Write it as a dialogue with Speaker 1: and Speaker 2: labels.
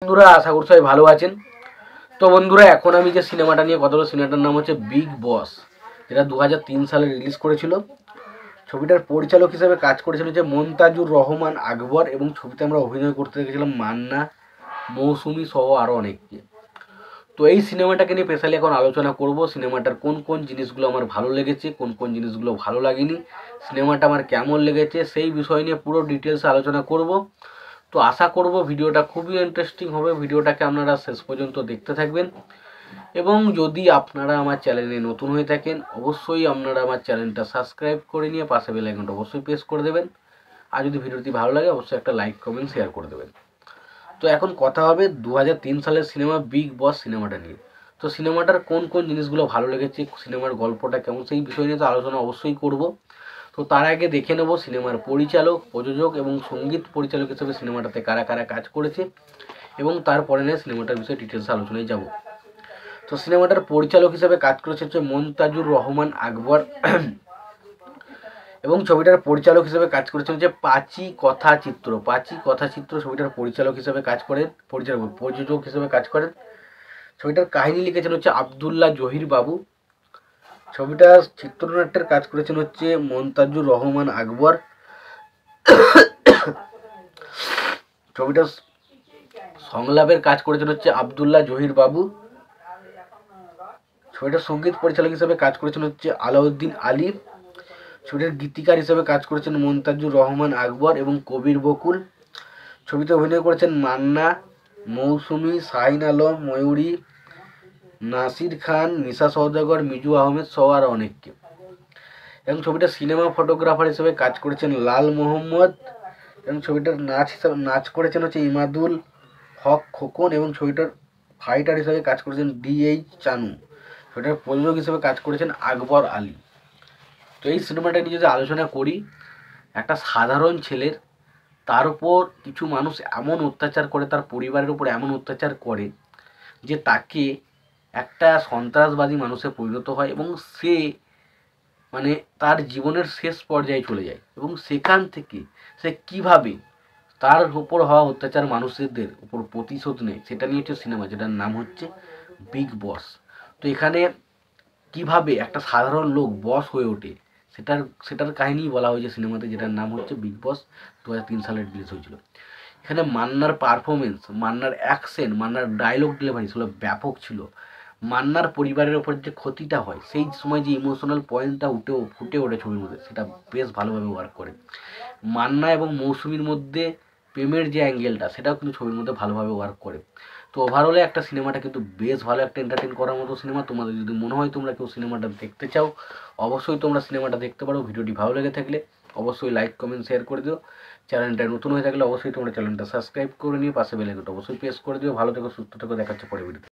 Speaker 1: বন্ধুরা আশা করছি সবাই ভালো আছেন। তো বন্ধুরা এখন আমি যে সিনেমাটা নিয়ে কথা বলবো সিনেমাটার নাম হচ্ছে বিগ বস, যেটা 2003 সালে রিলিজ করেছিল। ছবিটার পরিচালক হিসেবে কাজ করেছিল যে মনতাজুর রহমান আকবর, এবং ছবিতে আমরা অভিনয় করতে দেখেছিলাম মান্না, মৌসুমী সহ আরও অনেককে। তো এই সিনেমাটাকে নিয়ে স্পেশালি এখন আলোচনা করব। সিনেমাটার কোন কোন জিনিসগুলো আমার ভালো লেগেছে, কোন কোন জিনিসগুলো ভালো লাগেনি, সিনেমাটা আমার কেমন লেগেছে, সেই বিষয় নিয়ে পুরো ডিটেলসে আলোচনা করব। তো আশা করব ভিডিওটা খুবই ইন্টারেস্টিং হবে। ভিডিওটাকে আপনারা শেষ পর্যন্ত দেখতে থাকবেন, এবং যদি আপনারা আমার চ্যানেলে নতুন হয়ে থাকেন অবশ্যই আপনারা আমার চ্যানেলটা সাবস্ক্রাইব করে নিয়ে পাশে বেল আইকনটা অবশ্যই প্রেস করে দেবেন। আর যদি ভিডিওটি ভালো লাগে অবশ্যই একটা লাইক কমেন্ট শেয়ার করে দেবেন। তো এখন কথা হবে 2003 সালের সিনেমা বিগ বস সিনেমাটা নিয়ে। তো সিনেমাটার কোন কোন জিনিসগুলো ভালো লেগেছে, সিনেমার গল্পটা কেমন, সেই বিষয় নিয়ে তো আলোচনা অবশ্যই করব। তো তার আগে দেখে নেব সিনেমার পরিচালক, প্রযোজক এবং সঙ্গীত পরিচালক হিসেবে সিনেমাটাতে কারা কারা কাজ করেছে, এবং তারপরে নিয়ে সিনেমাটার বিষয়ে ডিটেলস আলোচনায় যাব। তো সিনেমাটার পরিচালক হিসেবে কাজ করেছে হচ্ছে মনতাজুর রহমান আকবর, এবং ছবিটার পরিচালক হিসেবে কাজ করেছেন যে পাঁচি কথাচিত্র ছবিটার পরিচালক হিসেবে কাজ করেন, প্রযোজক হিসেবে কাজ করেন। ছবিটার কাহিনী লিখেছেন হচ্ছে আবদুল্লাহ জহির বাবু। ছবিটার চিত্রনাট্যের কাজ করেছেন হচ্ছে মনতাজুর রহমান আকবর। ছবিটার সংলাপের কাজ করেছেন হচ্ছে আবদুল্লাহ জহির বাবু। ছবিটার সঙ্গীত পরিচালক হিসেবে কাজ করেছেন হচ্ছে আলাউদ্দিন আলী। ছবিটার গীতিকার হিসেবে কাজ করেছেন মনতাজুর রহমান আকবর এবং কবির বকুল। ছবিতে অভিনয় করেছেন মান্না, মৌসুমী, শাহিন আলম, ময়ূরী, নাসির খান, নিশা সওদাগর, মিজু আহমেদ সহ আর অনেককে। এবং ছবিটার সিনেমা ফটোগ্রাফার হিসেবে কাজ করেছেন লাল মোহাম্মদ, এবং ছবিটার নাচ করেছেন হচ্ছে ইমাদুল হক খোকন, এবং ছবিটার ফাইটার হিসেবে কাজ করেছেন DH চানু। ছবিটার প্রযোজক হিসেবে কাজ করেছেন আকবর আলী। তো এই সিনেমাটা নিয়ে যদি আলোচনা করি, একটা সাধারণ ছেলের তার উপর কিছু মানুষ এমন অত্যাচার করে, তার পরিবারের উপর এমন অত্যাচার করে যে তাকে একটা সন্ত্রাসবাদী মানুষে পরিণত হয়, এবং সে মানে তার জীবনের শেষ পর্যায়ে চলে যায়, এবং সেখান থেকে সে কিভাবে তার উপর হওয়া অত্যাচার মানুষদের উপর প্রতিশোধ নেয় সেটা নিয়ে হচ্ছে সিনেমা, যেটার নাম হচ্ছে বিগ বস। তো এখানে কিভাবে একটা সাধারণ লোক বস হয়ে ওঠে সেটার কাহিনী বলা হয়েছে সিনেমাতে, যেটার নাম হচ্ছে বিগ বস। 2003 সালে রিলিজ হয়েছিল। এখানে মান্নার পারফরমেন্স, মান্নার অ্যাকশন, মান্নার ডায়লগ ডেলিভারি ছিল ব্যাপক ছিল। মান্নার পরিবারের ওপর যে ক্ষতিটা হয় সেই সময় যে ইমোশনাল পয়েন্টটা ফুটে ওঠে ছবির মধ্যে, সেটা বেশ ভালোভাবে ওয়ার্ক করে। মান্না এবং মৌসুমীর মধ্যে প্রেমের যে অ্যাঙ্গেলটা সেটাও কিন্তু ছবির মধ্যে ভালোভাবে ওয়ার্ক করে। তো ওভারঅলে একটা সিনেমাটা কিন্তু বেশ ভালো, একটা এন্টারটেন করার মতো সিনেমা। তোমাদের যদি মনে হয় তোমরা কেউ সিনেমাটা দেখতে চাও অবশ্যই তোমরা সিনেমাটা দেখতে পারো। ভিডিওটি ভালো লেগে থাকলে অবশ্যই লাইক কমেন্ট শেয়ার করে দিও। চ্যানেলটা নতুন হয়ে থাকলে অবশ্যই তোমরা চ্যানেলটা সাবস্ক্রাইব করে নিয়ে পাশে বেল আইকনটা অবশ্যই প্রেস করে দিও। ভালো থেকো, সুস্থ থেকো, দেখাচ্ছে পরে ভিডিওতে।